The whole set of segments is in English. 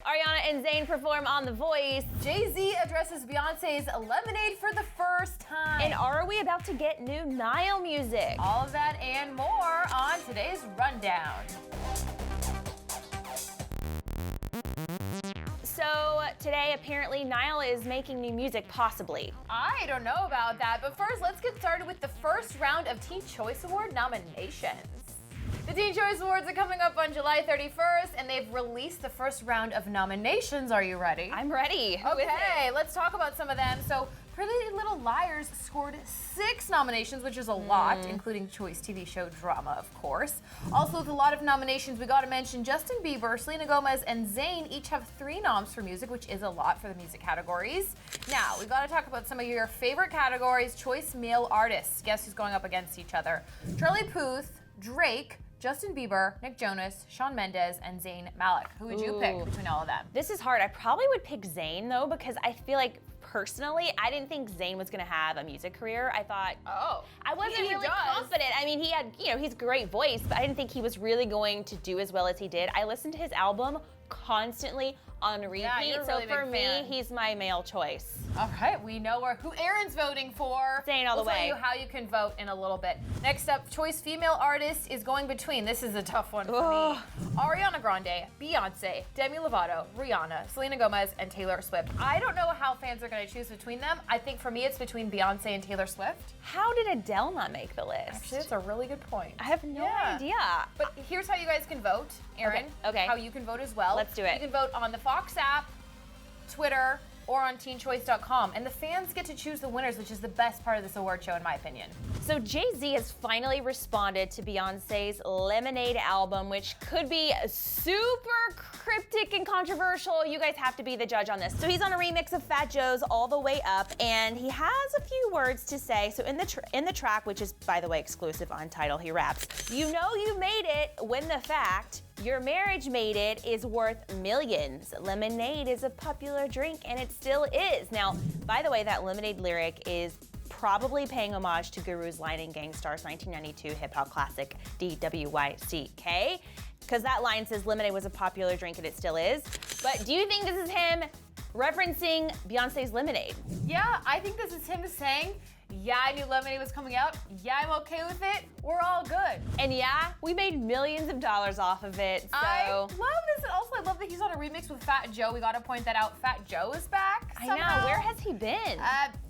Ariana and Zayn perform on The Voice. JayZ addresses Beyonce's Lemonade for the first time. And are we about to get new Nial music? All of that and more on today's Rundown. So today, apparently, Nial is making new music, possibly. I don't know about that, but first, let's get started with the first round of Teen Choice Award nominations. The Teen Choice Awards are coming up on July 31st, and they've released the first round of nominations. Are you ready? I'm ready. Who is Okay, let's talk about some of them. So, Pretty Little Liars scored 6 nominations, which is a lot, including Choice TV show drama, of course. Also, with a lot of nominations, we gotta mention Justin Bieber, Selena Gomez, and Zayn each have 3 noms for music, which is a lot for the music categories. Now, we gotta talk about some of your favorite categories. Choice Male Artists. Guess who's going up against each other? Charlie Puth, Drake, Justin Bieber, Nick Jonas, Shawn Mendes, and Zayn Malik. Who would you pick between all of them? This is hard. I probably would pick Zayn, though, because I feel like, personally, I didn't think Zayn was gonna have a music career. I thought, I wasn't really confident. I mean, he had, he's a great voice, but I didn't think he was really going to do as well as he did. I listened to his album constantly on repeat, Yeah, you're a so really for big me, fan. he's my male choice. All right, we know who Aaron's voting for. Zayn all the way. We'll tell you how you can vote in a little bit. Next up, Choice Female Artist is going between, this is a tough one for me, Ariana Grande, Beyonce, Demi Lovato, Rihanna, Selena Gomez, and Taylor Swift. I don't know how fans are going to choose between them. I think for me, it's between Beyonce and Taylor Swift. How did Adele not make the list? Actually, that's a really good point. I have no idea. But here's how you guys can vote, Aaron. Okay. How you can vote as well. Let's do it. You can vote on the Fox app, Twitter, or on teenchoice.com. And the fans get to choose the winners, which is the best part of this award show, in my opinion. So JayZ has finally responded to Beyonce's Lemonade album, which could be super cryptic and controversial. You guys have to be the judge on this. So he's on a remix of Fat Joe's All the Way Up, and he has a few words to say. So in the track, which is, by the way, exclusive on Tidal, he raps, "You know you made it when the fact your marriage made it is worth millions. Lemonade is a popular drink, and it still is." Now, by the way, that Lemonade lyric is probably paying homage to Guru's line in Gang Starr's 1992 hip-hop classic, DWYCK, because that line says Lemonade was a popular drink, and it still is. But do you think this is him referencing Beyonce's Lemonade? Yeah, I think this is him saying, yeah, I knew Lemonade was coming out. Yeah, I'm okay with it. We're all good. And yeah, we made millions of dollars off of it, so. I love this, and also I love that he's on a remix with Fat Joe. We gotta point that out. Fat Joe is back somehow. I know, where has he been?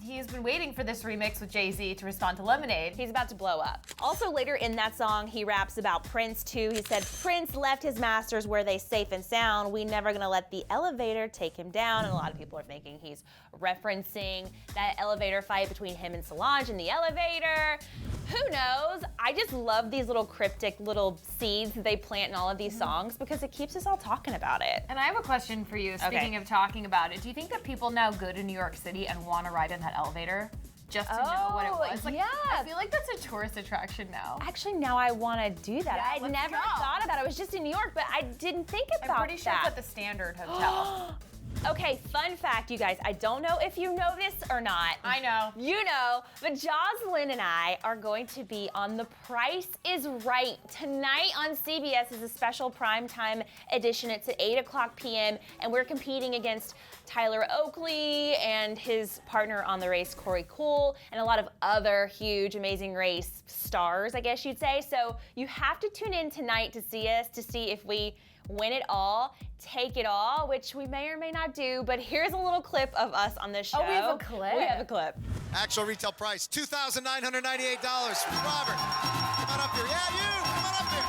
He's been waiting for this remix with JayZ to respond to Lemonade. He's about to blow up. Also later in that song, he raps about Prince too. He said, "Prince left his masters where they safe and sound. We never gonna let the elevator take him down." And a lot of people are thinking he's referencing that elevator fight between him and Solange in the elevator. Who knows? I just love these little cryptic little seeds that they plant in all of these songs because it keeps us all talking about it. And I have a question for you, speaking of talking about it. Do you think that people now go to New York City and want to ride in that elevator just to know what it was? Like, yeah. I feel like that's a tourist attraction now. Actually, now I want to do that. Yeah, I'd let's never go. thought about it. I was just in New York, but I didn't think about that. I'm pretty sure it's at the Standard Hotel. Okay, fun fact, you guys. I don't know if you know this or not. I know. You know, but Jocelyn and I are going to be on The Price is Right. Tonight on CBS is a special primetime edition. It's at 8:00 p.m. and we're competing against Tyler Oakley and his partner on the race, Corey Cool, and a lot of other huge, amazing race stars, I guess you'd say. So you have to tune in tonight to see us, to see if we win it all, take it all, which we may or may not do, but here's a little clip of us on this show. Oh, we have a clip? We have a clip. Actual retail price, $2,998. Robert, come on up here. Yeah, you, come on up here.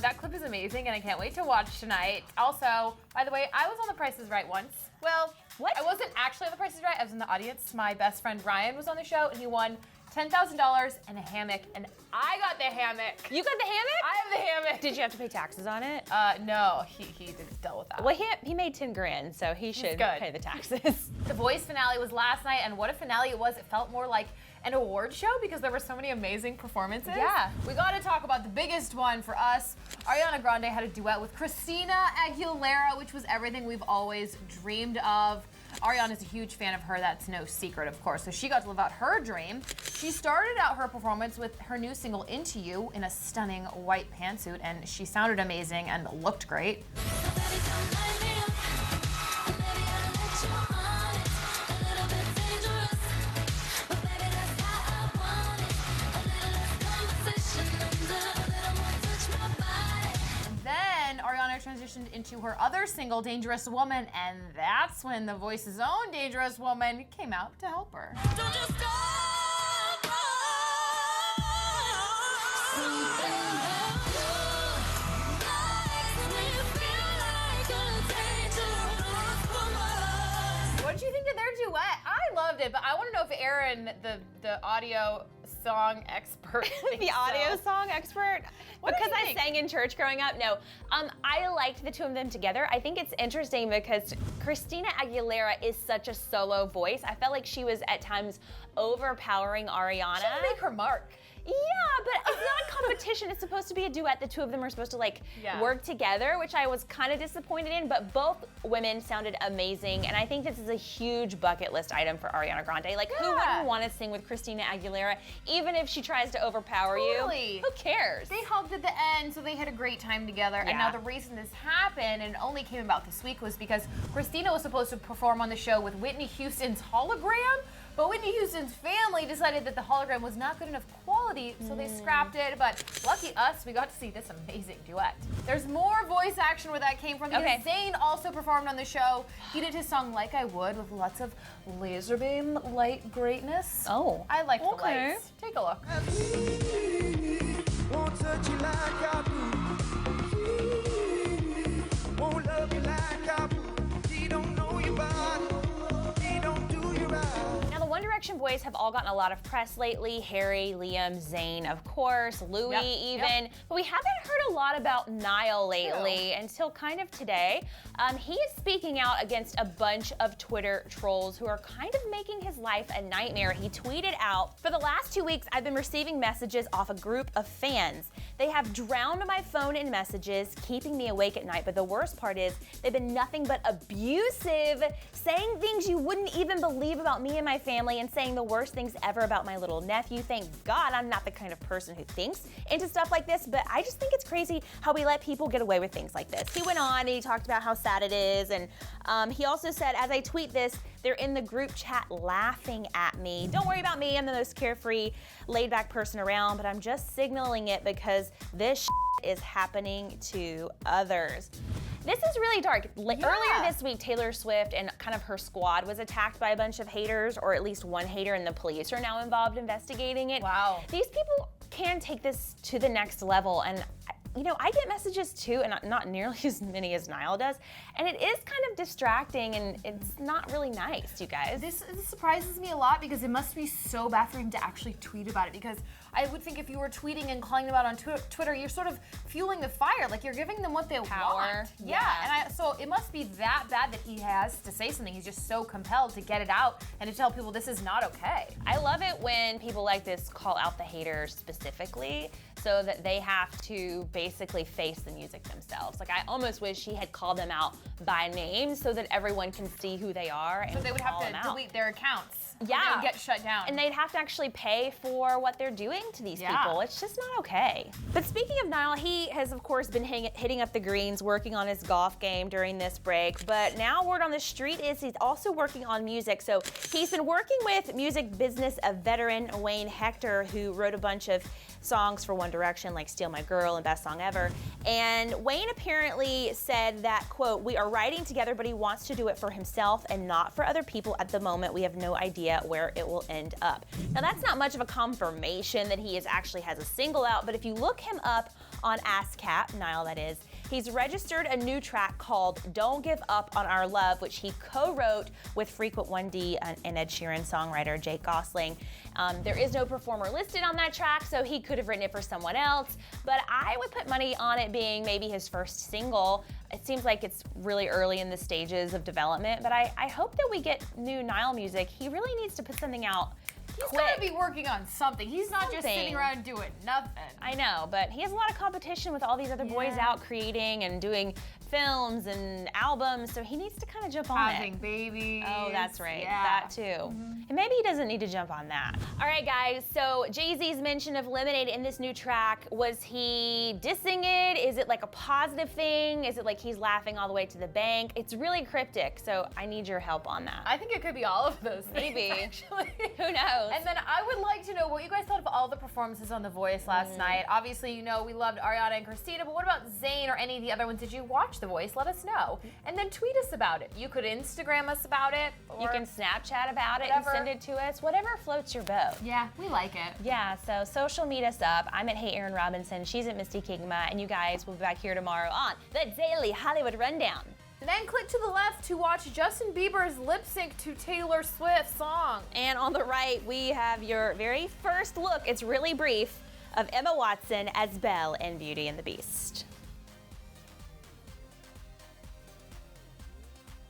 That clip is amazing, and I can't wait to watch tonight. Also, by the way, I was on The Price is Right once. Well, what? I wasn't actually on The Price is Right. I was in the audience. My best friend Ryan was on the show, and he won $10,000 and a hammock, and I got the hammock. You got the hammock? I have the hammock. Did you have to pay taxes on it? No, he dealt with that. Well, he made 10 grand, so he should pay the taxes. The Voice finale was last night, and what a finale it was. It felt more like an award show because there were so many amazing performances. Yeah. We got to talk about the biggest one for us. Ariana Grande had a duet with Christina Aguilera, which was everything we've always dreamed of. Ariana's a huge fan of her, that's no secret, of course. So she got to live out her dream. She started out her performance with her new single, Into You, in a stunning white pantsuit, and she sounded amazing and looked great. Ariana transitioned into her other single, Dangerous Woman, and that's when the Voice's own Dangerous Woman came out to help her. Don't you stop, what did you think of their duet? I loved it, but I want to know if Aaron, the audio song expert, the audio song expert? What because I sang in church growing up? No. I liked the two of them together. I think it's interesting because Christina Aguilera is such a solo voice. I felt like she was at times overpowering Ariana. She didn't make her mark. Yeah, but it's not a competition. It's supposed to be a duet. The two of them are supposed to work together, which I was kind of disappointed in, but both women sounded amazing, and I think this is a huge bucket list item for Ariana Grande. Like, who wouldn't want to sing with Christina Aguilera, even if she tries to overpower you? Who cares? They hugged at the end, so they had a great time together, and now the reason this happened, and it only came about this week, was because Christina was supposed to perform on the show with Whitney Houston's hologram, but Whitney Houston's family decided that the hologram was not good enough quality, so they scrapped it. But lucky us, we got to see this amazing duet. There's more voice action where that came from because Zayn also performed on the show. He did his song Like I Would with lots of laser beam light greatness. Oh. I like the lights. Take a look. Won't touch you like I do. Won't love you like I do. He don't know your body. He don't do you right. Now, the One Direction boys have all gotten a lot of press lately. Harry, Liam, Zayn, of course, Louis even. But we haven't heard a lot about Niall lately until kind of today. He is speaking out against a bunch of Twitter trolls who are kind of making his life a nightmare. He tweeted out, "For the last 2 weeks, I've been receiving messages off a group of fans. They have drowned my phone in messages, keeping me awake at night. But the worst part is they've been nothing but abusive, saying things you wouldn't even believe about me and my family, and saying the worst things ever about my little nephew. Thank God I'm not the kind of person who thinks into stuff like this, but I just think it's crazy how we let people get away with things like this." He went on and he talked about how sad it is, and he also said, "As I tweet this, they're in the group chat laughing at me. Don't worry about me, I'm the most carefree, laid-back person around, but I'm just signaling it because this is happening to others." This is really dark. Earlier this week, Taylor Swift and kind of her squad was attacked by a bunch of haters, or at least one hater, and the police are now involved investigating it. Wow. These people can take this to the next level, and you know, I get messages too, and not nearly as many as Niall does, and it is kind of distracting, and it's not really nice, you guys. This surprises me a lot because it must be so bad for him to actually tweet about it, because I would think if you were tweeting and calling them out on Twitter, you're sort of fueling the fire, like you're giving them what they want. Yeah, and so it must be that bad that he has to say something. He's just so compelled to get it out and to tell people this is not okay. I love it when people like this call out the haters specifically, so that they have to basically face the music themselves. Like, I almost wish he had called them out by name so that everyone can see who they are and so they would have call them to out. delete their accounts. Yeah. They would get shut down. And they'd have to actually pay for what they're doing to these people. It's just not okay. But speaking of Niall, he has, of course, been hitting up the greens, working on his golf game during this break. But now word on the street is he's also working on music. So he's been working with music business a veteran, Wayne Hector, who wrote a bunch of songs for One Direction, like Steal My Girl and Best Song Ever. And Wayne apparently said that, quote, "We are writing together, but he wants to do it for himself and not for other people at the moment. We have no idea where it will end up." Now, that's not much of a confirmation that he actually has a single out, but if you look him up on ASCAP, Niall that is, he's registered a new track called Don't Give Up on Our Love, which he co-wrote with Frequent 1D and Ed Sheeran songwriter Jake Gosling. There is no performer listed on that track, so he could have written it for someone else, but I would put money on it being maybe his first single. It seems like it's really early in the stages of development, but I hope that we get new Niall music. He really needs to put something out He's quit. gotta be working on something. He's not just Something. sitting around doing nothing. I know, but he has a lot of competition with all these other boys Yeah. out creating and doing films and albums, so he needs to kind of jump on Having it. babies. Oh, that's right. Yeah. That too. And maybe he doesn't need to jump on that. All right, guys. So JayZ's mention of Lemonade in this new track, was he dissing it? Is it like a positive thing? Is it like he's laughing all the way to the bank? It's really cryptic, so I need your help on that. I think it could be all of those things, Maybe. actually. Who knows? And then I would like to know what you guys thought of all the performances on The Voice last night. Obviously, you know we loved Ariana and Christina, but what about Zayn or any of the other ones? Did you watch The Voice? Let us know. And then tweet us about it. You could Instagram us about it. You or- can Snapchat about it whatever. and send it to us. Whatever floats your boat. Yeah, we like it. Yeah, so social meet us up. I'm at Hey Erin Robinson. She's at Misty Kigma. And you guys will be back here tomorrow on the Daily Hollywood Rundown. Then click to the left to watch Justin Bieber's lip sync to Taylor Swift's song. And on the right, we have your very first look, it's really brief, of Emma Watson as Belle in Beauty and the Beast.